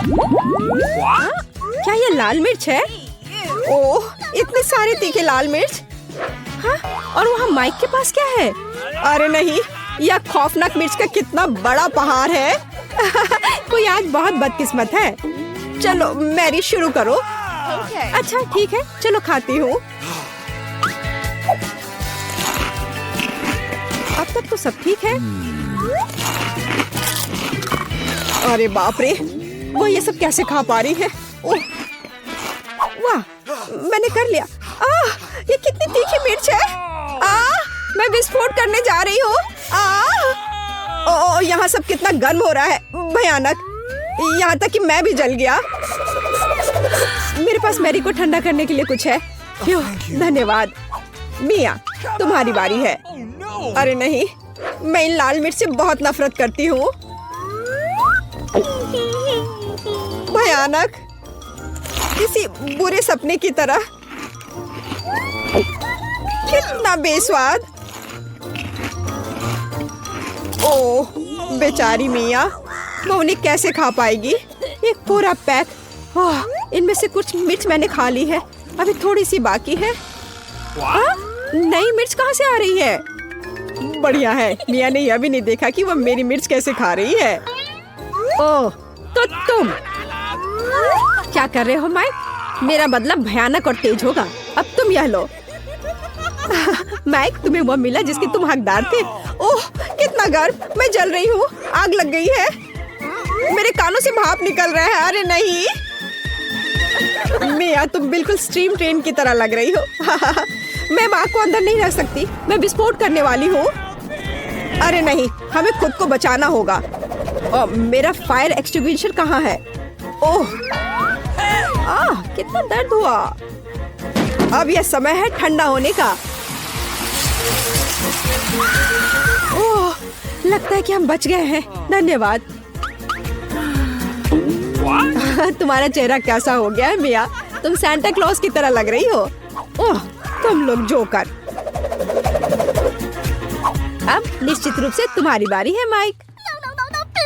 क्या ये लाल मिर्च है? ओह, इतने सारे तीखे लाल मिर्च। हाँ, और वहाँ माइक के पास क्या है? अरे नहीं, यह खौफनाक मिर्च का कितना बड़ा पहाड़ है। कोई आज बहुत बदकिस्मत है। चलो मैरी शुरू करो। अच्छा ठीक है, चलो खाती हूँ। अब तक तो सब ठीक है। अरे बाप रे, वो ये सब कैसे खा पा रही है? ओह, वाह, मैंने कर लिया। ये कितनी तीखी मिर्च है। मैं विस्फोट करने जा रही हूँ। यहाँ सब कितना गर्म हो रहा है, भयानक। यहाँ तक कि मैं भी जल गया। मेरे पास मैरी को ठंडा करने के लिए कुछ है? क्यों, धन्यवाद। मिया, तुम्हारी बारी है। अरे नहीं, मैं इन लाल मिर्च से बहुत नफरत करती हूँ। भयानक, किसी बुरे सपने की तरह। कितना बेस्वाद। ओह, बेचारी मिया, वो उन्हें कैसे खा पाएगी? एक पूरा पैक। इनमें से कुछ मिर्च मैंने खा ली है, अभी थोड़ी सी बाकी है। नई मिर्च कहाँ से आ रही है? बढ़िया है, मिया ने यह भी नहीं देखा कि वह मेरी मिर्च कैसे खा रही है। ओह, तो तुम क्या कर रहे हो माइक? मेरा बदला भयानक और तेज होगा। अब तुम यह लो। माइक, तुम्हें वो मिला जिसके तुम हकदार थे। ओह, कितना गर्म, मैं जल रही हूँ। आग लग गई है, मेरे कानों से भाप निकल रहा है। अरे नहीं मिया, तुम बिल्कुल स्ट्रीम ट्रेन की तरह लग रही हो। मैं माँ को अंदर नहीं रख सकती, मैं विस्फोट करने वाली हूँ। अरे नहीं, हमें खुद को बचाना होगा। मेरा फायर एक्सटिंग्विशर कहाँ है? ओह, कितना दर्द हुआ। अब यह समय है ठंडा होने का। ओह, लगता है कि हम बच गए हैं। धन्यवाद। तुम्हारा चेहरा कैसा हो गया है मिया? तुम सांता क्लॉज की तरह लग रही हो। ओह, तुम लोग जोकर। अब निश्चित रूप से तुम्हारी बारी है माइक।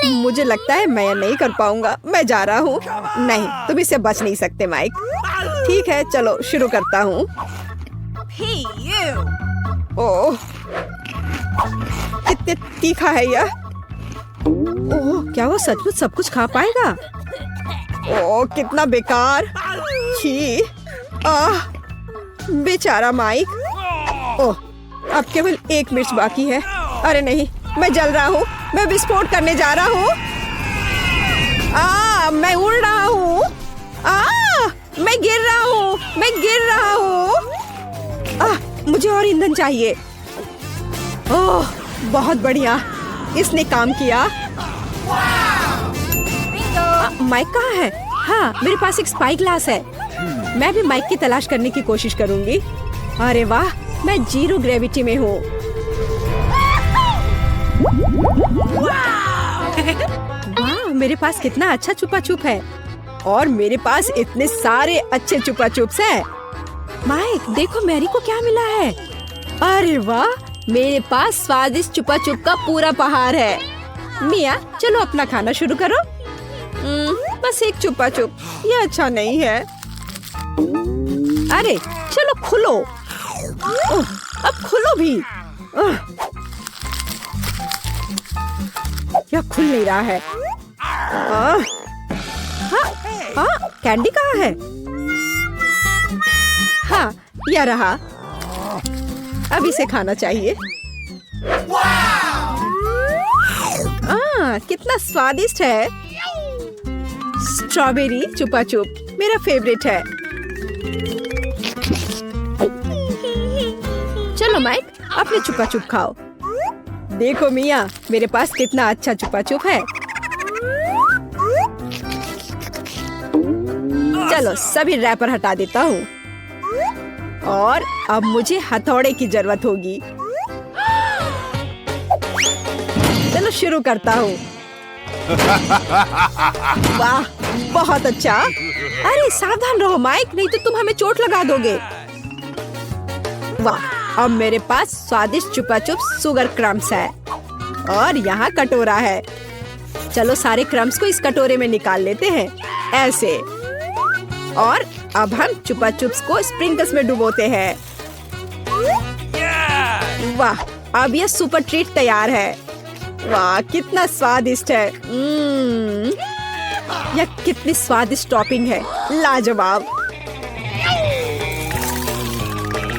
मुझे लगता है मैं नहीं कर पाऊंगा। मैं जा रहा हूँ। नहीं, तुम इससे बच नहीं सकते माइक। ठीक है, चलो शुरू करता हूँ। ओह, कितने तीखा है यह। ओह, क्या वो सचमुच सब कुछ खा पाएगा? ओह, कितना बेकार। छी, बेचारा माइक। ओह, अब केवल एक मिर्च बाकी है। अरे नहीं, मैं जल रहा हूँ। मैं विस्फोट करने जा रहा हूँ। मैं उड़ रहा हूँ। मैं गिर रहा हूँ। मैं गिर रहा हूँ। मुझे और ईंधन चाहिए। ओह, बहुत बढ़िया, इसने काम किया। माइक कहाँ है? हाँ, मेरे पास एक स्पाई ग्लास है। मैं भी माइक की तलाश करने की कोशिश करूंगी। अरे वाह, मैं जीरो ग्रेविटी में हूँ। वाह, मेरे पास कितना अच्छा छुपा छुप है। और मेरे पास इतने सारे अच्छे छुपा छुप्स हैं। माइक, देखो मैरी को क्या मिला है। अरे वाह, मेरे पास स्वादिष्ट छुपा छुप का पूरा पहाड़ है। मिया, चलो अपना खाना शुरू करो। बस एक छुपा छुप, ये अच्छा नहीं है। अरे चलो खुलो। अब खुलो भी। यह खुल नहीं रहा है। कैंडी कहाँ है? हाँ, यह रहा। अब इसे खाना चाहिए। कितना स्वादिष्ट है। स्ट्रॉबेरी चुपा चुप मेरा फेवरेट है। चलो माइक, अपने छुपा छुप खाओ। देखो मिया, मेरे पास कितना अच्छा छुपा छुप है। चलो सभी रैपर हटा देता हूँ। और अब मुझे हथौड़े की जरूरत होगी। चलो शुरू करता हूँ। वाह, बहुत अच्छा। अरे सावधान रहो माइक, नहीं तो तुम हमें चोट लगा दोगे। वाह, अब मेरे पास स्वादिष्ट चुपा चुप शुगर क्रम्स है। और यहाँ कटोरा है। चलो सारे क्रम्स को इस कटोरे में निकाल लेते हैं, ऐसे। और अब हम चुपा चुप्स को स्प्रिंकल्स में डुबोते हैं। वाह, अब यह सुपर ट्रीट तैयार है। वाह, कितना स्वादिष्ट है। यह कितनी स्वादिष्ट टॉपिंग है, लाजवाब,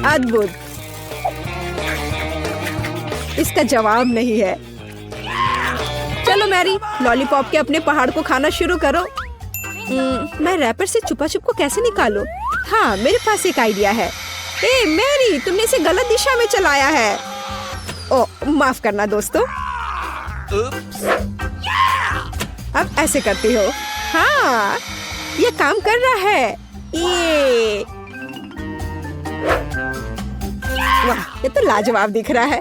अद्भुत, इसका जवाब नहीं है। चलो मैरी, लॉलीपॉप के अपने पहाड़ को खाना शुरू करो। मैं रैपर से छुपा छुप को कैसे निकालूं? हाँ, मेरे पास एक आइडिया है। ए मैरी, तुमने इसे गलत दिशा में चलाया है। ओ, माफ करना दोस्तों। अब ऐसे करती हो। हाँ, ये काम कर रहा है। ये वाह, ये तो लाजवाब दिख रहा है।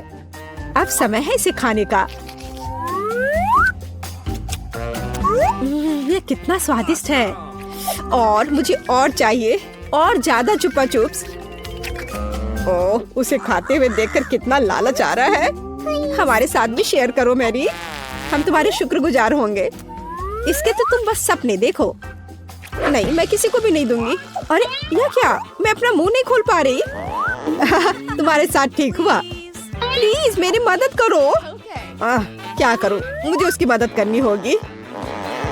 अब समय है इसे खाने का। ये कितना स्वादिष्ट है। और मुझे और चाहिए, और ज्यादा चुपा चुप्स। ओह, उसे खाते हुए देखकर कितना लालच आ रहा है। हमारे साथ भी शेयर करो मैरी, हम तुम्हारे शुक्रगुजार होंगे। इसके तो तुम बस सपने देखो। नहीं, मैं किसी को भी नहीं दूंगी। अरे यह क्या, मैं अपना मुंह नहीं खोल पा रही। तुम्हारे साथ ठीक हुआ। प्लीज मेरी मदद करो। क्या करूं, मुझे उसकी मदद करनी होगी।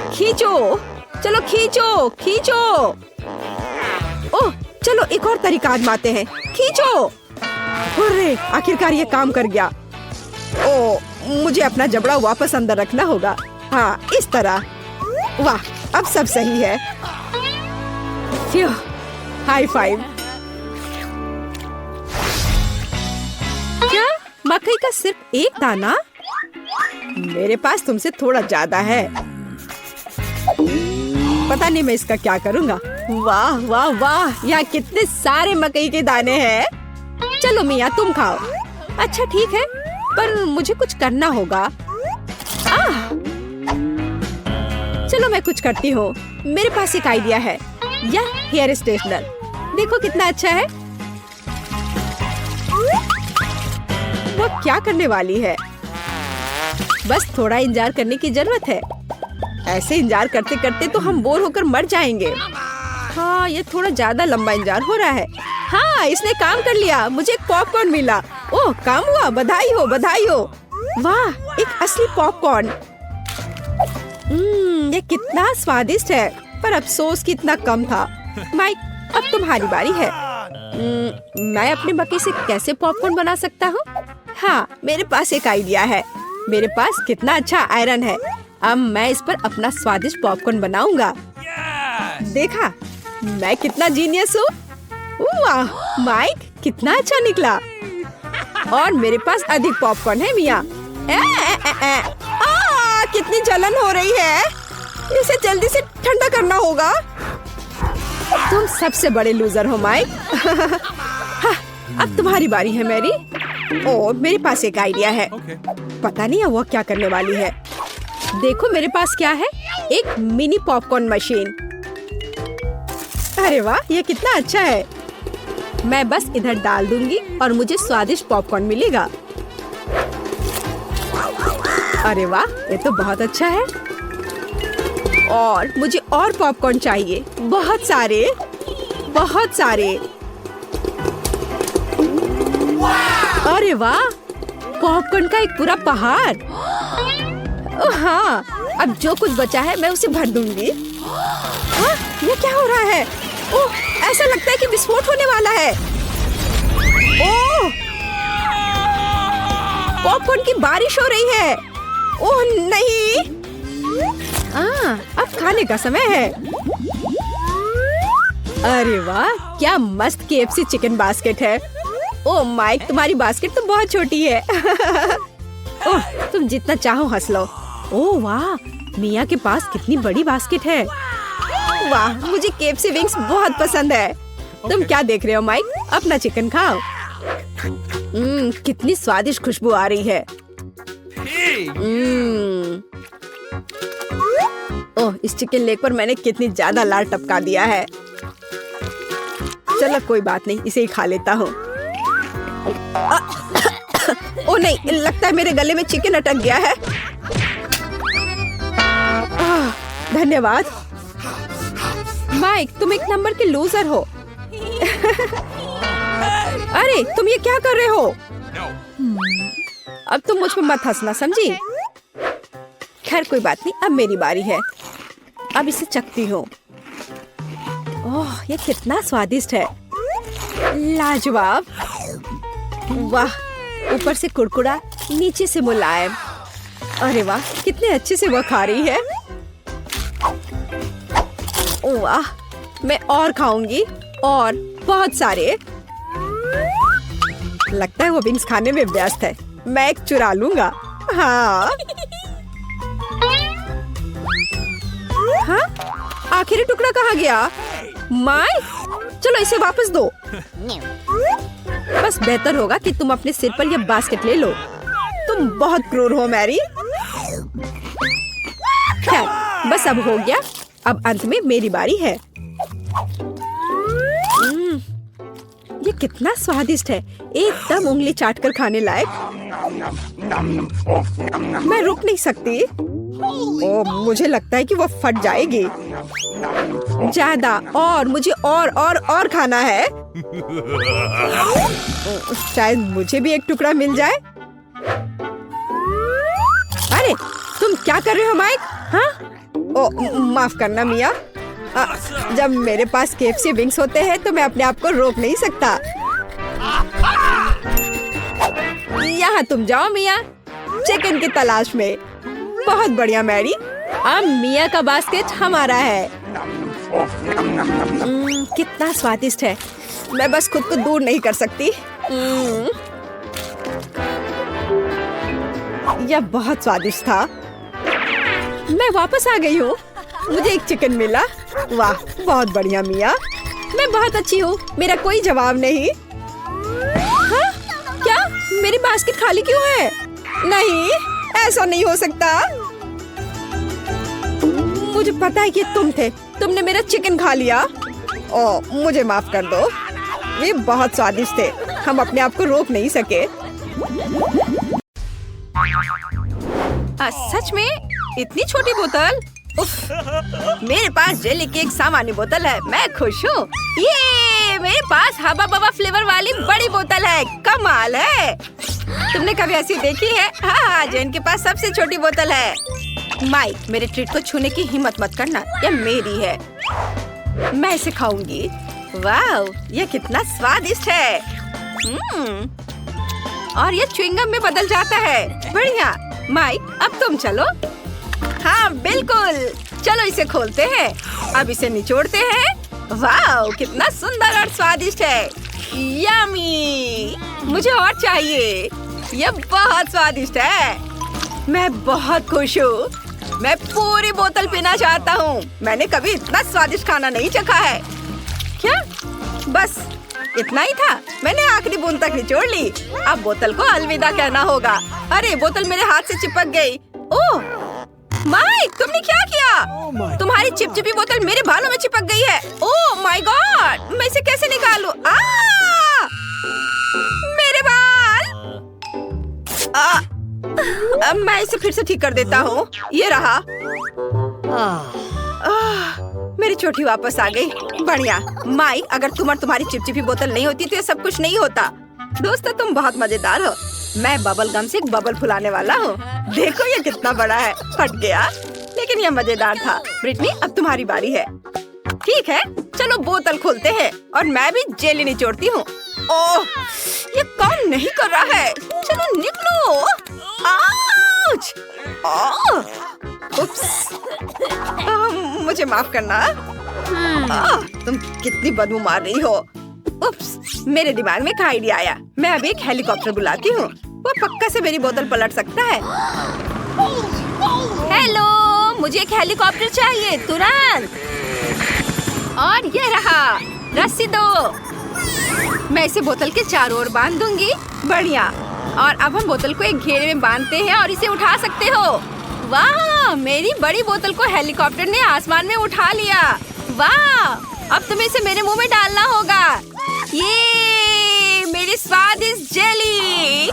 खींचो, चलो खींचो खींचो। ओह, चलो एक और तरीका आजमाते हैं। खींचो। अरे आखिरकार ये काम कर गया। ओह, मुझे अपना जबड़ा वापस अंदर रखना होगा। हाँ, इस तरह। वाह, अब सब सही है। Few, high five. क्या, मकई का सिर्फ एक दाना? मेरे पास तुमसे थोड़ा ज्यादा है। पता नहीं मैं इसका क्या करूँगा। वाह वाह वाह, यहाँ कितने सारे मकई के दाने हैं। चलो मिया, तुम खाओ। अच्छा ठीक है, पर मुझे कुछ करना होगा। चलो मैं कुछ करती हूँ। मेरे पास एक आइडिया है। यह हेयर स्ट्रेटनर, देखो कितना अच्छा है। वो क्या करने वाली है? बस थोड़ा इंतजार करने की जरूरत है। ऐसे इंतजार करते करते तो हम बोर होकर मर जाएंगे। हाँ, ये थोड़ा ज्यादा लंबा इंतजार हो रहा है। हाँ, इसने काम कर लिया, मुझे एक पॉपकॉर्न मिला। ओह, काम हुआ, बधाई हो बधाई हो। वाह, एक असली पॉपकॉर्न। ये कितना स्वादिष्ट है, पर अफसोस कि इतना कम था। माइक, अब तुम्हारी बारी है। मैं अपने मकई से कैसे पॉपकॉर्न बना सकता हूँ? हाँ, मेरे पास एक आइडिया है। मेरे पास कितना अच्छा आयरन है। अब मैं इस पर अपना स्वादिष्ट पॉपकॉर्न बनाऊंगा। देखा, मैं कितना जीनियस हूँ। वाह माइक, कितना अच्छा निकला। और मेरे पास अधिक पॉपकॉर्न है मिया। कितनी जलन हो रही है। इसे जल्दी से ठंडा करना होगा। तुम सबसे बड़े लूजर हो माइक। हाँ, अब तुम्हारी बारी है मैरी। ओह, मेरे पास एक आइडिया है। पता नहीं है वो क्या करने वाली है। देखो मेरे पास क्या है, एक मिनी पॉपकॉर्न मशीन। अरे वाह, ये कितना अच्छा है। मैं बस इधर डाल दूंगी और मुझे स्वादिष्ट पॉपकॉर्न मिलेगा। अरे वाह, ये तो बहुत अच्छा है। और मुझे और पॉपकॉर्न चाहिए, बहुत सारे बहुत सारे। अरे वाह, पॉपकॉर्न का एक पूरा पहाड़। हाँ, अब जो कुछ बचा है मैं उसे भर दूंगी। ये क्या हो रहा है? ओह, ऐसा लगता है कि विस्फोट होने वाला है। ओह, पॉपकॉर्न की बारिश हो रही है। ओह नहीं। अब खाने का समय है। अरे वाह, क्या मस्त KFC चिकन बास्केट है। ओह माइक, तुम्हारी बास्केट तो बहुत छोटी है। ओह, तुम जितना चाहो हंस लो। ओह वाह, मिया के पास कितनी बड़ी बास्केट है। वाह, मुझे KFC विंग्स बहुत पसंद है। तुम क्या देख रहे हो माइक, अपना चिकन खाओ। कितनी स्वादिष्ट खुशबू आ रही है। ओह, इस चिकन लेग पर मैंने कितनी ज्यादा लाल टपका दिया है। चलो कोई बात नहीं, इसे ही खा लेता हूँ। ओह नहीं, लगता है मेरे गले में चिकन अटक गया है। धन्यवाद। माइक, तुम एक नंबर के लूजर हो। अरे तुम ये क्या कर रहे हो? अब तुम मुझ पर मत हंसना, समझी? खैर कोई बात नहीं, अब मेरी बारी है। अब इसे चखती हूँ। ओह, ये कितना स्वादिष्ट है, लाजवाब। वाह, ऊपर से कुरकुरा, नीचे से मुलायम। अरे वाह, कितने अच्छे से वो खा रही है। वाह, मैं और खाऊंगी, और बहुत सारे। लगता है वो विंग्स खाने में व्यस्त है। मैं एक चुरा लूंगा। हाँ, हाँ? आखिरी टुकड़ा कहाँ गया? माय, चलो इसे वापस दो। बस बेहतर होगा कि तुम अपने सिर पर यह बास्केट ले लो। तुम बहुत क्रूर हो मैरी। खैर, बस अब हो गया। अब अंत में मेरी बारी है। ये कितना स्वादिष्ट है, एकदम उंगली चाट कर खाने लायक। मैं रुक नहीं सकती। ओह, मुझे लगता है कि वो फट जाएगी। ज्यादा, और मुझे और खाना है। शायद मुझे भी एक टुकड़ा मिल जाए। अरे तुम क्या कर रहे हो माइक? हाँ? ओ, माफ करना मिया। जब मेरे पास KFC विंग्स होते हैं तो मैं अपने आप को रोक नहीं सकता। यहाँ तुम जाओ मिया, चिकन की तलाश में। बहुत बढ़िया मैरी, अब मिया का बास्केट हमारा है। कितना स्वादिष्ट है, मैं बस खुद को दूर नहीं कर सकती। यह बहुत स्वादिष्ट था। मैं वापस आ गई हूँ, मुझे एक चिकन मिला। वाह, बहुत बढ़िया मिया, मैं बहुत अच्छी हूँ, मेरा कोई जवाब नहीं। हाँ? क्या मेरी बास्केट खाली क्यों है? नहीं, ऐसा नहीं हो सकता। मुझे पता है कि तुम थे, तुमने मेरा चिकन खा लिया। ओह, मुझे माफ कर दो, वे बहुत स्वादिष्ट थे, हम अपने आप को रोक नहीं सके। सच में? इतनी छोटी बोतल? उफ, मेरे पास जेली की एक सामान्य बोतल है, मैं खुश हूँ। ये मेरे पास हबा बबा फ्लेवर वाली बड़ी बोतल है, कमाल है। तुमने कभी ऐसी देखी है? हाँ, जो इनके पास सबसे छोटी बोतल है। माइक, मेरे ट्रीट को छूने की हिम्मत मत करना, यह मेरी है, मैं इसे खाऊंगी। वाह, यह कितना स्वादिष्ट है। और ये च्युइंगम में बदल जाता है। बढ़िया। माइक, अब तुम चलो। हाँ बिल्कुल, चलो इसे खोलते हैं। अब इसे निचोड़ते हैं। वाह, कितना सुंदर और स्वादिष्ट है। यम्मी, मुझे और चाहिए। यह बहुत स्वादिष्ट है, मैं बहुत खुश हूँ। मैं पूरी बोतल पीना चाहता हूँ। मैंने कभी इतना स्वादिष्ट खाना नहीं चखा है। क्या? बस इतना ही था? मैंने आखिरी बूंद तक निचोड़ ली। अब बोतल को अलविदा कहना होगा। अरे, बोतल मेरे हाथ से चिपक गई। ओह माइक, तुमने क्या किया? तुम्हारी चिपचिपी बोतल मेरे बालों में चिपक गई है। ओह माय गॉड, मैं इसे कैसे निकालूं? मेरे बाल। अब मैं इसे फिर से ठीक कर देता हूँ। ये रहा। मेरी चोटी वापस आ गई। बढ़िया। माइक, अगर तुम और तुम्हारी चिपचिपी बोतल नहीं होती तो ये सब कुछ नहीं होता। दोस्तों, तुम बहुत मजेदार हो। मैं बबल गम से एक बबल फुलाने वाला हूँ। देखो ये कितना बड़ा है। फट गया, लेकिन ये मजेदार था। ब्रिटनी, अब तुम्हारी बारी है। ठीक है, चलो बोतल खोलते हैं और मैं भी जेली निचोड़ती हूँ। ओह, ये काम नहीं कर रहा है। चलो निकलो। आउच! उप्स। मुझे माफ करना। तुम कितनी बदबू मार रही हो। उप्स, मेरे दिमाग में एक आइडिया आया। मैं अभी एक हेलीकॉप्टर बुलाती हूँ, वो पक्का से मेरी बोतल पलट सकता है। हेलो, मुझे एक हेलीकॉप्टर चाहिए तुरंत। और ये रहा, रस्सी दो। मैं इसे बोतल के चारों ओर बांध दूंगी। बढ़िया। और अब हम बोतल को एक घेरे में बांधते हैं और इसे उठा सकते हो। वाह, मेरी बड़ी बोतल को हेलीकॉप्टर ने आसमान में उठा लिया। वाह, अब तुम्हें इसे मेरे मुंह में डालना होगा। ये मेरी स्वादिष्ट जेली।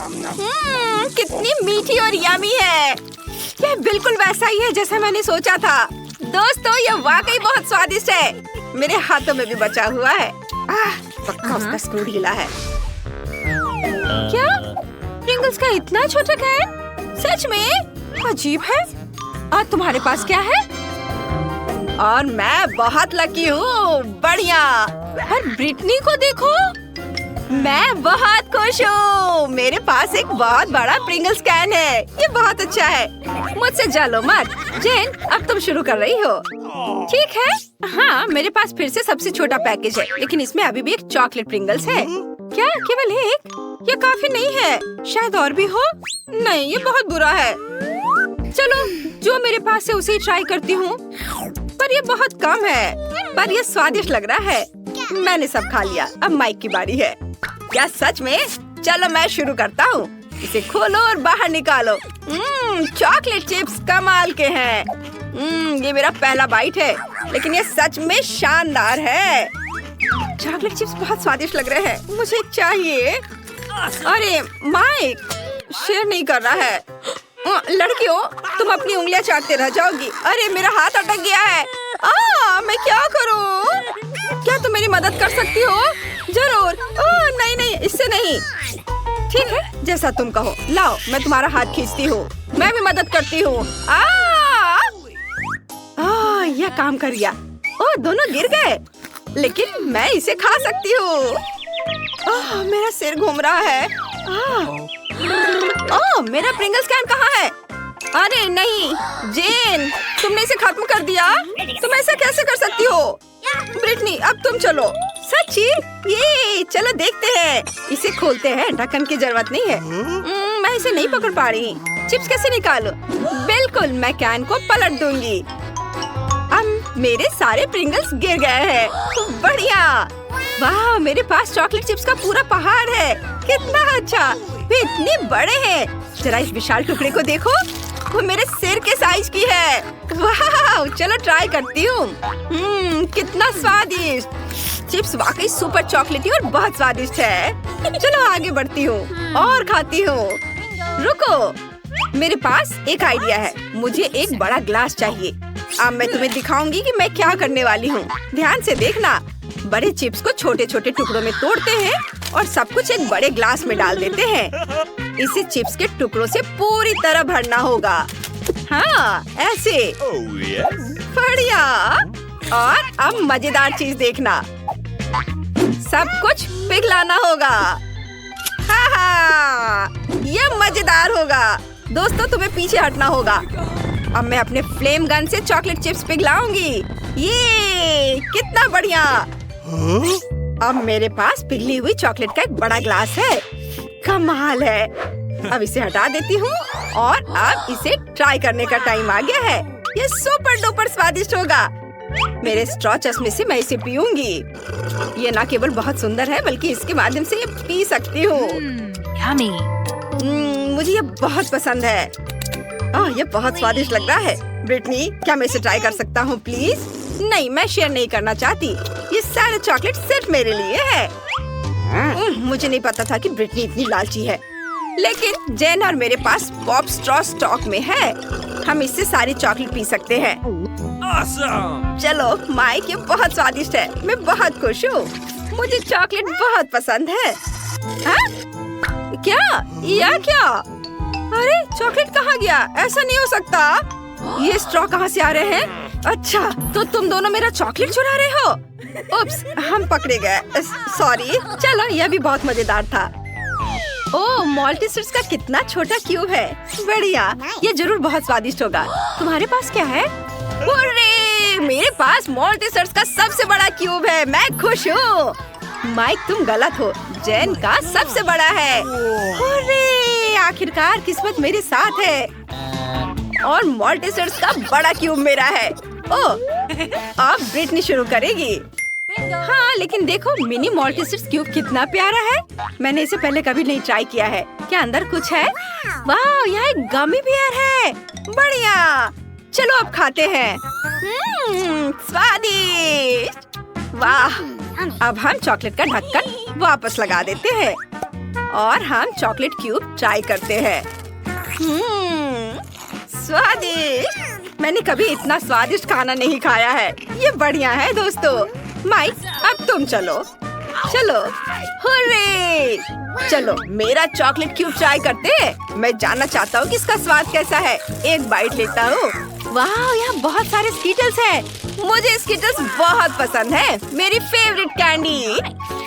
कितनी मीठी और यमी है। यह बिल्कुल वैसा ही है जैसा मैंने सोचा था। दोस्तों ये वाकई बहुत स्वादिष्ट है। मेरे हाथों में भी बचा हुआ है। पक्का उसका स्क्रू ढीला है। क्या प्रिंगल्स का इतना छोटा कैन? सच में अजीब है। और तुम्हारे पास क्या है? और मैं बहुत लकी हूँ। बढ़िया। और ब्रिटनी को देखो, मैं बहुत खुश हूँ। मेरे पास एक बहुत बड़ा प्रिंगल्स कैन है। ये बहुत अच्छा है। मुझसे जलो मत। जेन, अब तुम शुरू कर रही हो। ठीक है। हाँ, मेरे पास फिर से सबसे छोटा पैकेज है, लेकिन इसमें अभी भी एक चॉकलेट प्रिंगल्स है। क्या केवल एक? ये काफी नहीं है। शायद और भी हो। नहीं, ये बहुत बुरा है। चलो, जो मेरे पास है उसे ही ट्राई करती हूँ। पर ये बहुत कम है। पर ये स्वादिष्ट लग रहा है। मैंने सब खा लिया। अब माइक की बारी है। क्या सच में? चलो मैं शुरू करता हूँ। इसे खोलो और बाहर निकालो। चॉकलेट चिप्स कमाल के हैं। ये मेरा पहला बाइट है, लेकिन ये सच में शानदार है। चॉकलेट चिप्स बहुत स्वादिष्ट लग रहे हैं। मुझे एक चाहिए। अरे माइक शेयर नहीं कर रहा है। लड़कियों, तुम अपनी उंगलियां चाटते रह जाओगी। अरे मेरा हाथ अटक गया है। मैं क्या करूं? क्या तुम मेरी मदद कर सकती हो? जरूर। नहीं नहीं, इससे नहीं। ठीक है, जैसा तुम कहो। लाओ, मैं तुम्हारा हाथ खींचती हूँ। मैं भी मदद करती हूँ। यह काम कर गया। दोनों गिर गए, लेकिन मैं इसे खा सकती हूँ। मेरा सिर घूम रहा है। मेरा प्रिंगल्स कैन कहाँ है? अरे नहीं, जेन, तुमने इसे खत्म कर दिया। तुम ऐसा कैसे कर सकती हो? ब्रिटनी, अब तुम चलो। सच्ची? ये चलो देखते हैं। इसे खोलते हैं। ढक्कन की जरूरत नहीं है। मैं इसे नहीं पकड़ पा रही। चिप्स कैसे निकालूं? बिल्कुल, मैं कैन को पलट दूंगी। अब मेरे सारे प्रिंगल्स गिर गए हैं। बढ़िया। वाह, मेरे पास चॉकलेट चिप्स का पूरा पहाड़ है। कितना अच्छा। वे इतने बड़े हैं। जरा इस विशाल टुकड़े को देखो। वो मेरे सिर के साइज की है। वाह, चलो ट्राई करती हूँ। कितना स्वादिष्ट। चिप्स वाकई सुपर चॉकलेटी और बहुत स्वादिष्ट है। चलो आगे बढ़ती हूँ और खाती हूँ। रुको, मेरे पास एक आइडिया है। मुझे एक बड़ा ग्लास चाहिए। अब मैं तुम्हें दिखाऊंगी कि मैं क्या करने वाली हूँ। ध्यान से देखना। बड़े चिप्स को छोटे छोटे टुकड़ों में तोड़ते हैं और सब कुछ एक बड़े ग्लास में डाल देते हैं। इसे चिप्स के टुकड़ों से पूरी तरह भरना होगा। हाँ, ऐसे। बढ़िया। और अब मजेदार चीज देखना। सब कुछ पिघलाना होगा। ये मजेदार होगा। दोस्तों, तुम्हें पीछे हटना होगा। अब मैं अपने फ्लेम गन से चॉकलेट चिप्स पिघलाऊंगी। ये कितना बढ़िया। अब मेरे पास पिघली हुई चॉकलेट का एक बड़ा ग्लास है। कमाल है। अब इसे हटा देती हूँ और अब इसे ट्राई करने का टाइम आ गया है। ये सुपर डुपर स्वादिष्ट होगा। मेरे स्ट्रॉ चश्मे से मैं इसे पीऊंगी। ये ना केवल बहुत सुंदर है, बल्कि इसके माध्यम से ये पी सकती हूँ। मुझे ये बहुत पसंद है। ये बहुत स्वादिष्ट लग रहा है। ब्रिटनी, क्या मैं इसे ट्राई कर सकता हूँ प्लीज? नहीं, मैं शेयर नहीं करना चाहती। ये सारे चॉकलेट सिर्फ मेरे लिए है। मुझे नहीं पता था कि ब्रिटनी इतनी लालची है। लेकिन जेन और मेरे पास पॉप स्ट्रॉ स्टॉक में है। हम इससे सारी चॉकलेट पी सकते हैं। awesome! चलो माइक, ये बहुत स्वादिष्ट है। मैं बहुत खुश हूँ। मुझे चॉकलेट बहुत पसंद है। क्या? अरे चॉकलेट कहाँ गया? ऐसा नहीं हो सकता। ये स्ट्रॉ कहाँ से आ रहे हैं? अच्छा, तो तुम दोनों मेरा चॉकलेट चुरा रहे हो। उप्स, हम पकड़े गए। सॉरी। चलो, यह भी बहुत मजेदार था। ओह, मॉल्टीसर्स का कितना छोटा क्यूब है। बढ़िया, ये जरूर बहुत स्वादिष्ट होगा। तुम्हारे पास क्या है? अरे, मेरे पास मॉल्टीसर्स का सबसे बड़ा क्यूब है। मैं खुश हूँ। माइक, तुम गलत हो। जेन का सबसे बड़ा है। अरे, आखिरकार किस्मत मेरे साथ है और मॉल्टीसर्स का बड़ा क्यूब मेरा है। ओह, अब ब्रिटनी शुरू करेगी। हाँ, लेकिन देखो मिनी मॉल्टीसर्स क्यूब कितना प्यारा है। मैंने इसे पहले कभी नहीं ट्राई किया है। क्या अंदर कुछ है? वाह, यहाँ एक गमी बियर है। बढ़िया। चलो अब खाते हैं। स्वादिष्ट। वाह, अब हम चॉकलेट का ढक्कन वापस लगा देते हैं और हम चॉकलेट क्यूब ट्राई करते हैं। स्वादिष्ट। मैंने कभी इतना स्वादिष्ट खाना नहीं खाया है। ये बढ़िया है दोस्तों। माइक, अब तुम चलो। चलो, हुर्रे! चलो मेरा चॉकलेट क्यूब ट्राई करते हैं। मैं जानना चाहता हूँ कि इसका स्वाद कैसा है। एक बाइट लेता हूँ। वाह, यहाँ बहुत सारे स्कीटल्स हैं। मुझे स्कीटल्स बहुत पसंद है, मेरी फेवरेट कैंडी।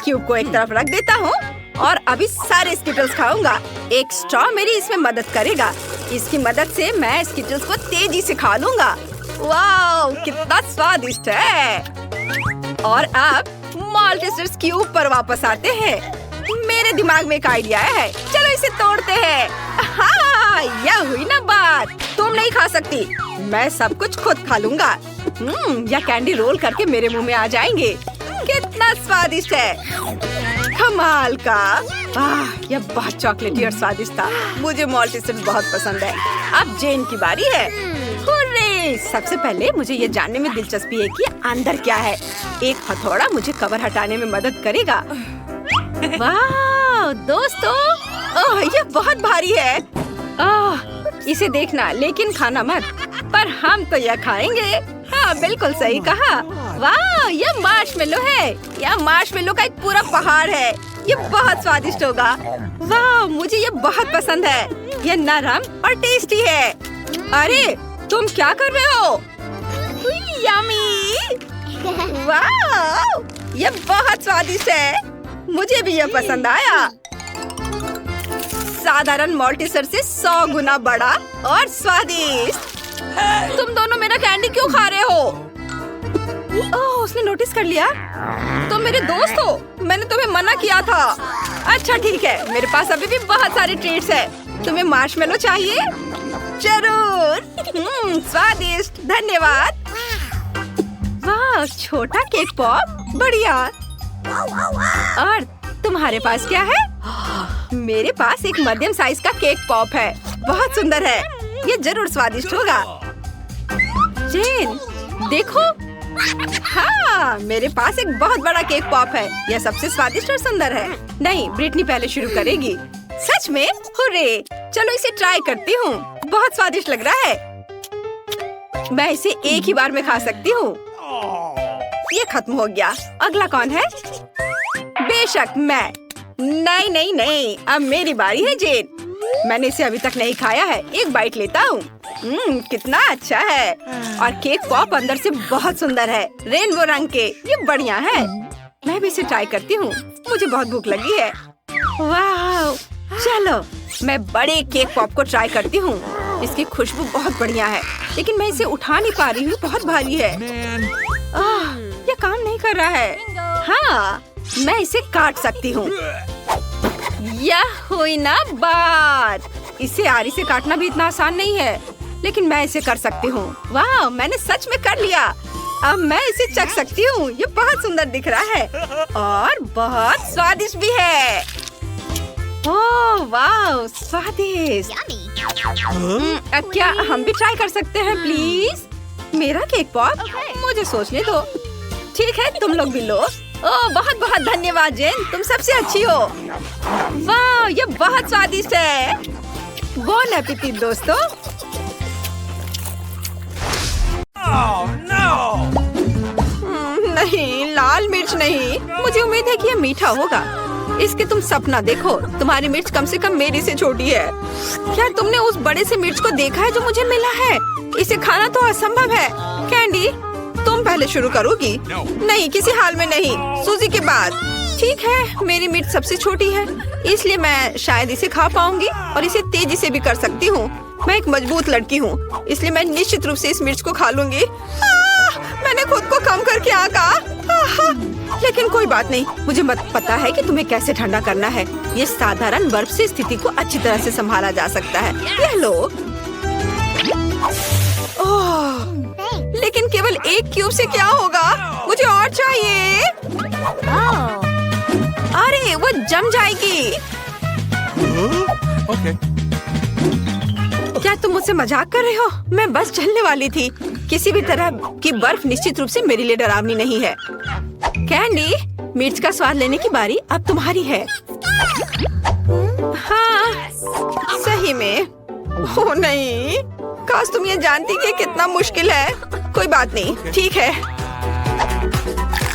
क्यूब को एक तरफ रख देता हूँ और अभी सारे स्कीटल्स खाऊंगा। एक स्ट्रॉ मेरी इसमें मदद करेगा। इसकी मदद से मैं स्कीटल्स को तेजी से खा लूंगा। वाह, कितना स्वादिष्ट है। और अब माल्टेसर्स क्यूब पर वापस आते हैं। मेरे दिमाग में एक आइडिया है। चलो इसे तोड़ते हैं। हाँ, यह हुई ना बात। तुम नहीं खा सकती, मैं सब कुछ खुद खा लूंगा। यह कैंडी रोल करके मेरे मुंह में आ जाएंगे। कितना स्वादिष्ट है, कमाल का। यह बहुत चॉकलेटी और स्वादिष्ट था। मुझे माल्टेसर्स बहुत पसंद है। अब जेन की बारी है। हुर्रे! सबसे पहले मुझे ये जानने में दिलचस्पी है कि अंदर क्या है। एक हथौड़ा मुझे कवर हटाने में मदद करेगा। वाह दोस्तों, ओह ये बहुत भारी है। इसे देखना लेकिन खाना मत। पर हम तो यह खाएंगे। हाँ, बिल्कुल सही कहा। वाह, यह मार्शमेलो है। यह मार्शमेलो का एक पूरा पहाड़ है। ये बहुत स्वादिष्ट होगा। वाह, मुझे ये बहुत पसंद है। यह नरम और टेस्टी है। अरे तुम क्या कर रहे हो? यम्मी! वाह, ये बहुत स्वादिष्ट है। मुझे भी यह पसंद आया। साधारण माल्टेसर से 100 गुना बड़ा और स्वादिष्ट। तुम दोनों मेरा कैंडी क्यों खा रहे हो? ओह, उसने नोटिस कर लिया। तुम मेरे दोस्त हो, मैंने तुम्हें मना किया था। अच्छा ठीक है, मेरे पास अभी भी बहुत सारे ट्रीट्स हैं। तुम्हें मार्शमेलो चाहिए? जरूर। स्वादिष्ट, धन्यवाद। वाह, छोटा केक पॉप, बढ़िया। और तुम्हारे पास क्या है? मेरे पास एक मध्यम साइज का केक पॉप है। बहुत सुंदर है। ये जरूर स्वादिष्ट होगा। जेन, देखो। हाँ, मेरे पास एक बहुत बड़ा केक पॉप है। यह सबसे स्वादिष्ट और सुंदर है। नहीं, ब्रिटनी पहले शुरू करेगी। सच में? हुर्रे! चलो इसे ट्राई करती हूँ। बहुत स्वादिष्ट लग रहा है। मैं इसे एक ही बार में खा सकती हूँ। ये खत्म हो गया। अगला कौन है? बेशक मैं। नहीं नहीं नहीं, अब मेरी बारी है जेन। मैंने इसे अभी तक नहीं खाया है। एक बाइट लेता हूँ। कितना अच्छा है। और केक पॉप अंदर से बहुत सुंदर है, रेनबो रंग के। ये बढ़िया है। मैं भी इसे ट्राई करती हूँ। मुझे बहुत भूख लगी है। वाह, चलो मैं बड़े केक पॉप को ट्राई करती हूँ। इसकी खुशबू बहुत बढ़िया है, लेकिन मैं इसे उठा नहीं पा रही हूँ। बहुत भारी है। ये काम नहीं कर रहा है। हाँ, मैं इसे काट सकती हूँ। यह हुई ना बात। इसे आरी से काटना भी इतना आसान नहीं है, लेकिन मैं इसे कर सकती हूँ। वाह, मैंने सच में कर लिया। अब मैं इसे चख सकती हूँ। ये बहुत सुंदर दिख रहा है और बहुत स्वादिष्ट भी है। ओह वाह, स्वादिष्ट। क्या हम भी ट्राई कर सकते हैं प्लीज? मेरा केक पॉप? मुझे सोचने दो। ठीक है, तुम लोग भी लो। ओह बहुत बहुत धन्यवाद जेन, तुम सबसे अच्छी हो। वाह, ये बहुत स्वादिष्ट है। बोन एपेटिट दोस्तों। नहीं, लाल मिर्च नहीं। मुझे उम्मीद है कि यह मीठा होगा। इसके तुम सपना देखो। तुम्हारी मिर्च कम से कम मेरी से छोटी है। क्या तुमने उस बड़े से मिर्च को देखा है जो मुझे मिला है? इसे खाना तो असंभव है। कैंडी, तुम पहले शुरू करोगी? नहीं, किसी हाल में नहीं। सूजी के बाद। ठीक है, मेरी मिर्च सबसे छोटी है, इसलिए मैं शायद इसे खा पाऊंगी और इसे तेजी से भी कर सकती हूँ। मैं एक मजबूत लड़की हूँ, इसलिए मैं निश्चित रूप से इस मिर्च को खा लूंगी। मैंने खुद को कम करके आका। लेकिन कोई बात नहीं, मुझे पता है कि तुम्हें कैसे ठंडा करना है। ये साधारण बर्फ से स्थिति को अच्छी तरह से संभाला जा सकता है। यह लो। ओह, लेकिन केवल एक क्यूब से क्या होगा? मुझे और चाहिए। अरे वो जम जाएगी। क्या तुम मुझसे मजाक कर रहे हो? मैं बस जलने वाली थी। किसी भी तरह की बर्फ निश्चित रूप से मेरे लिए डरावनी नहीं है। कैंडी, मिर्च का स्वाद लेने की बारी अब तुम्हारी है। हाँ, सही में। ओह नहीं, काश तुम ये जानती कि कितना मुश्किल है। कोई बात नहीं, ठीक है,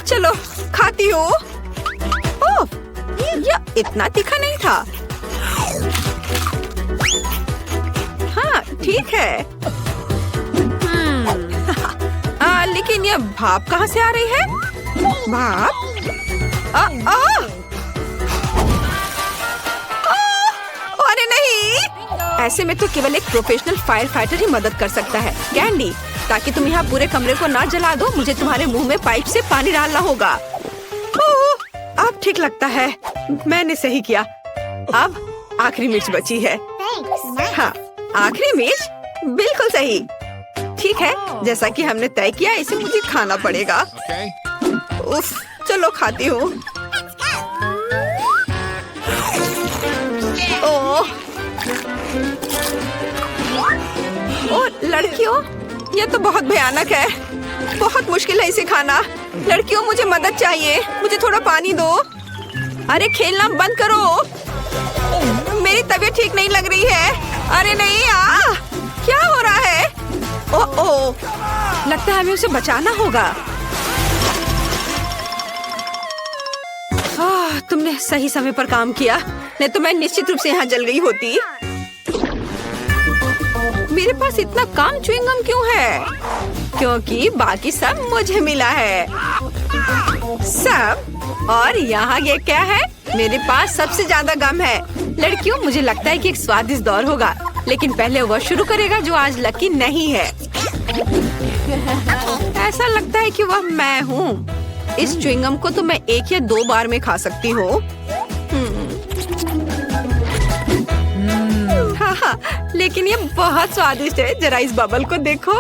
चलो खाती हूँ। ओह, यह इतना तीखा नहीं था। हाँ ठीक है। लेकिन यह भाप कहाँ से आ रही है? भाप? अरे नहीं, ऐसे में तो केवल एक प्रोफेशनल फायर फाइटर ही मदद कर सकता है। कैंडी, ताकि तुम यहाँ पूरे कमरे को ना जला दो, मुझे तुम्हारे मुंह में पाइप से पानी डालना होगा। ओह, अब ठीक लगता है, मैंने सही किया। अब आखिरी मिर्च बची है। हाँ, आखिरी मिर्च, बिल्कुल सही। ठीक है, जैसा कि हमने तय किया, इसे मुझे खाना पड़ेगा। उफ, चलो खाती हूँ। ओह, लड़कियों, यह तो बहुत भयानक है। बहुत मुश्किल है इसे खाना। लड़कियों, मुझे मदद चाहिए, मुझे थोड़ा पानी दो। अरे खेलना बंद करो, मेरी तबीयत ठीक नहीं लग रही है। अरे नहीं, क्या हो रहा है? ओह, लगता है हमें उसे बचाना होगा। तुमने सही समय पर काम किया, नहीं तो मैं निश्चित रूप से यहाँ जल गई होती। मेरे पास इतना कम च्युइंगम क्यों है? क्योंकि बाकी सब मुझे मिला है। सब? और यहाँ ये क्या है? मेरे पास सबसे ज्यादा गम है। लड़कियों, मुझे लगता है कि एक स्वादिष्ट दौर होगा, लेकिन पहले वह शुरू करेगा जो आज लकी नहीं है। ऐसा लगता है कि वह मैं हूँ। इस च्युइंगम को तो मैं 1 या 2 बार में खा सकती हूँ। हाँ, लेकिन ये बहुत स्वादिष्ट है। जरा इस बबल को देखो।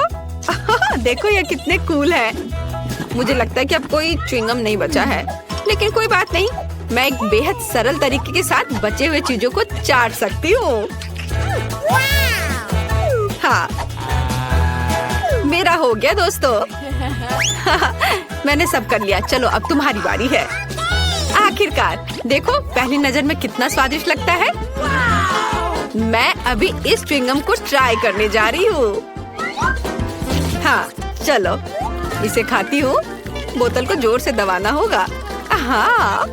देखो ये कितने कूल है। मुझे लगता है कि अब कोई च्युइंगम नहीं बचा है, लेकिन कोई बात नहीं, मैं एक बेहद सरल तरीके के साथ बचे हुए चीजों को चाट सकती हूँ। हाँ, मेरा हो गया दोस्तों। मैंने सब कर लिया। चलो अब तुम्हारी बारी है। आखिरकार, देखो पहली नजर में कितना स्वादिष्ट लगता है। मैं अभी इस च्युइंगम को ट्राई करने जा रही हूँ। हाँ, चलो इसे खाती हूँ। बोतल को जोर से दबाना होगा। हाँ,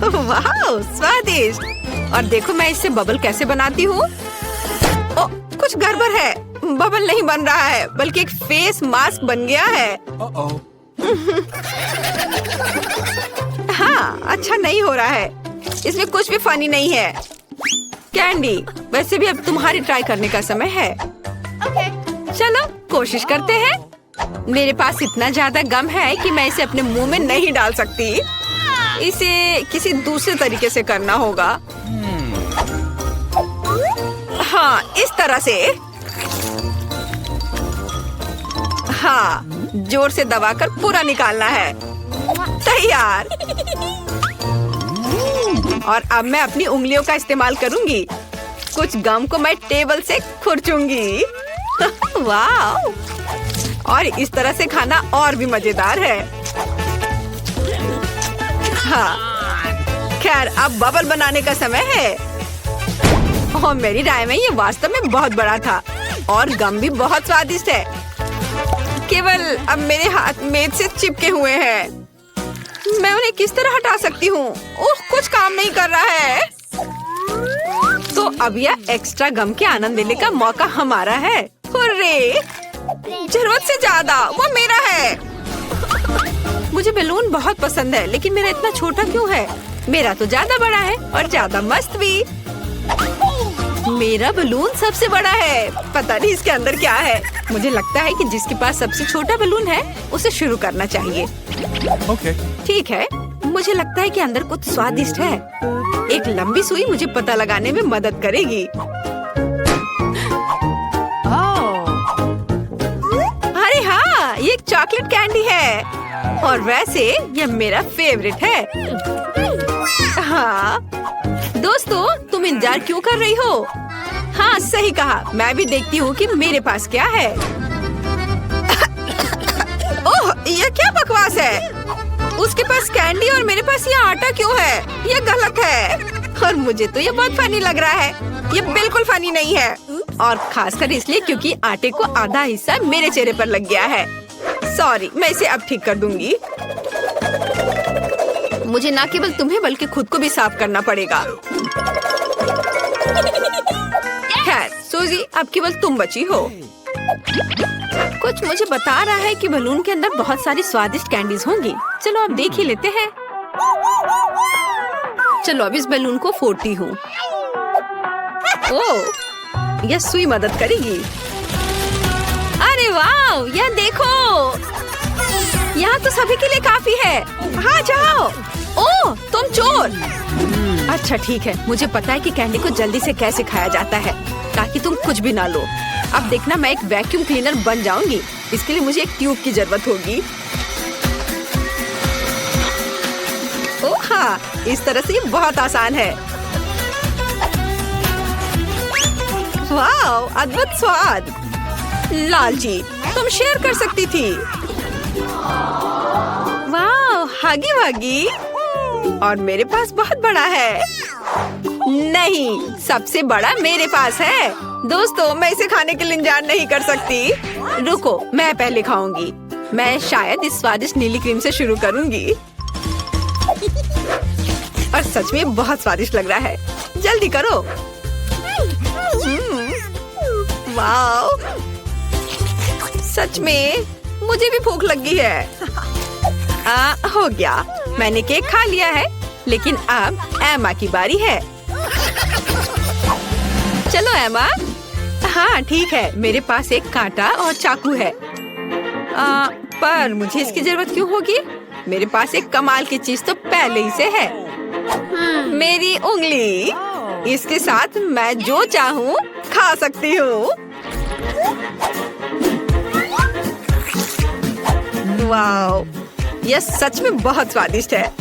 वाह, स्वादिष्ट। और देखो मैं इससे बबल कैसे बनाती हूँ। ओ, कुछ गड़बड़ है। बबल नहीं बन रहा है, बल्कि एक फेस मास्क बन गया है। हाँ, अच्छा नहीं हो रहा है। इसमें कुछ भी फनी नहीं है। कैंडी, वैसे भी अब तुम्हारी ट्राई करने का समय है। चलो कोशिश करते हैं। मेरे पास इतना ज्यादा गम है कि मैं इसे अपने मुंह में नहीं डाल सकती। इसे किसी दूसरे तरीके से करना होगा। हाँ, इस तरह से। हाँ, जोर से दबाकर पूरा निकालना है। तैयार। और अब मैं अपनी उंगलियों का इस्तेमाल करूंगी। कुछ गम को मैं टेबल से खुरचूंगी। वाह! और इस तरह से खाना और भी मजेदार है। हाँ, खैर अब बबल बनाने का समय है। और मेरी राय में ये वास्तव में बहुत बड़ा था और गम भी बहुत स्वादिष्ट है। केवल अब मेरे हाथ मेज से चिपके हुए हैं। मैं उन्हें किस तरह हटा सकती हूँ? ओह, कुछ काम नहीं कर रहा है। तो अब यह एक्स्ट्रा गम के आनंद लेने का मौका हमारा है। हुर्रे! जरूरत से ज्यादा, वो मेरा है। मुझे बैलून बहुत पसंद है, लेकिन मेरा इतना छोटा क्यों है? मेरा तो ज्यादा बड़ा है और ज्यादा मस्त भी। मेरा बलून सबसे बड़ा है। पता नहीं इसके अंदर क्या है। मुझे लगता है कि जिसके पास सबसे छोटा बलून है उसे शुरू करना चाहिए। ठीक है, मुझे लगता है कि अंदर कुछ स्वादिष्ट है। एक लंबी सुई मुझे पता लगाने में मदद करेगी। अरे हाँ, ये एक चॉकलेट कैंडी है और वैसे ये मेरा फेवरेट है। हाँ दोस्तों, तुम इंतजार क्यों कर रही हो? हाँ, सही कहा। मैं भी देखती हूँ कि मेरे पास क्या है। ओह, ये क्या बकवास है? उसके पास कैंडी और मेरे पास ये आटा क्यों है? ये गलत है। और मुझे तो ये बहुत फनी लग रहा है। ये बिल्कुल फनी नहीं है। और खासकर इसलिए क्योंकि आटे को आधा हिस्सा मेरे चेहरे पर लग गया है। सॉरी, मैं इसे अब ठीक कर दूंगी। मुझे न केवल तुम्हें बल्कि खुद को भी साफ करना पड़ेगा। खैर सूजी, अब केवल तुम बची हो। कुछ मुझे बता रहा है कि बलून के अंदर बहुत सारी स्वादिष्ट कैंडीज होंगी। चलो अब देख ही लेते हैं। चलो अब इस बलून को फोड़ती हूँ। ओह, यह सुई मदद करेगी। अरे वाह, यह देखो, यहाँ तो सभी के लिए काफी है। हाँ जाओ। ओह, तुम चोर। अच्छा ठीक है, मुझे पता है कि कैंडी को जल्दी से कैसे खाया जाता है ताकि तुम कुछ भी ना लो। अब देखना, मैं एक वैक्यूम क्लीनर बन जाऊंगी। इसके लिए मुझे एक ट्यूब की जरूरत होगी। ओह हाँ, इस तरह से ये बहुत आसान है। वाह, अद्भुत स्वाद। लालची, तुम शेयर कर सकती थी। वाह, हागी वागी। और मेरे पास बहुत बड़ा है। नहीं, सबसे बड़ा मेरे पास है। दोस्तों, मैं इसे खाने के लिए इंतजार नहीं कर सकती। रुको, मैं पहले खाऊंगी। मैं शायद इस स्वादिष्ट नीली क्रीम से शुरू करूंगी। और सच में बहुत स्वादिष्ट लग रहा है। जल्दी करो। वाह, सच में मुझे भी भूख लगी है। हो गया, मैंने केक खा लिया है। लेकिन अब एमा की बारी है। चलो एमा। हाँ ठीक है, मेरे पास एक कांटा और चाकू है। पर मुझे इसकी जरूरत क्यों होगी? मेरे पास एक कमाल की चीज तो पहले ही से है। मेरी उंगली। इसके साथ मैं जो चाहूँ खा सकती हूँ। वाओ, यह सच में बहुत स्वादिष्ट है।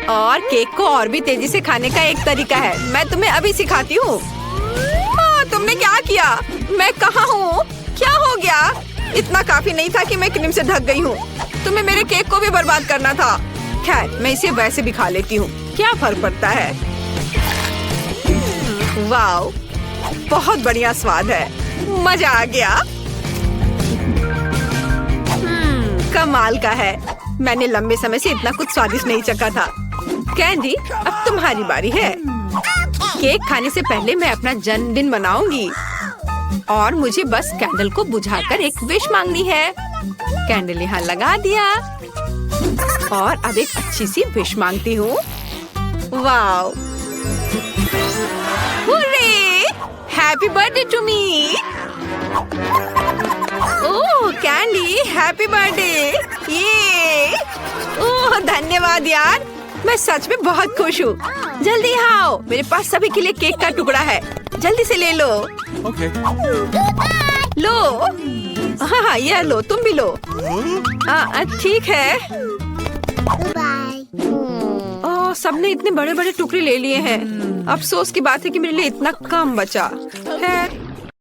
और केक को और भी तेजी से खाने का एक तरीका है। मैं तुम्हें अभी सिखाती हूँ। तुमने क्या किया? मैं कहाँ हूँ? क्या हो गया? इतना काफी नहीं था कि मैं क्रीम से ढक गई हूँ। तुम्हें मेरे केक को भी बर्बाद करना था। खैर, मैं इसे वैसे भी खा लेती हूँ। क्या फर्क पड़ता है? वाओ, बहुत बढ़िया स्वाद है। मजा आ गया। कमाल का है। मैंने लंबे समय से इतना कुछ स्वादिष्ट नहीं चखा था। कैंडी, अब तुम्हारी बारी है। केक खाने से पहले मैं अपना जन्मदिन मनाऊंगी और मुझे बस कैंडल को बुझाकर एक विश मांगनी है। कैंडल यहाँ लगा दिया और अब एक अच्छी सी विश मांगती हूँ। Wow, hurray! Happy birthday to me. Oh candy, happy birthday. ये ओह धन्यवाद यार, मैं सच में बहुत खुश हूँ। जल्दी आओ, मेरे पास सभी के लिए केक का टुकड़ा है। जल्दी से ले लो। Okay. लो। हाँ, यह लो, तुम भी लो। ठीक है। ओह, सबने इतने बड़े बड़े टुकड़े ले लिए हैं। अफसोस की बात है कि मेरे लिए इतना कम बचा है।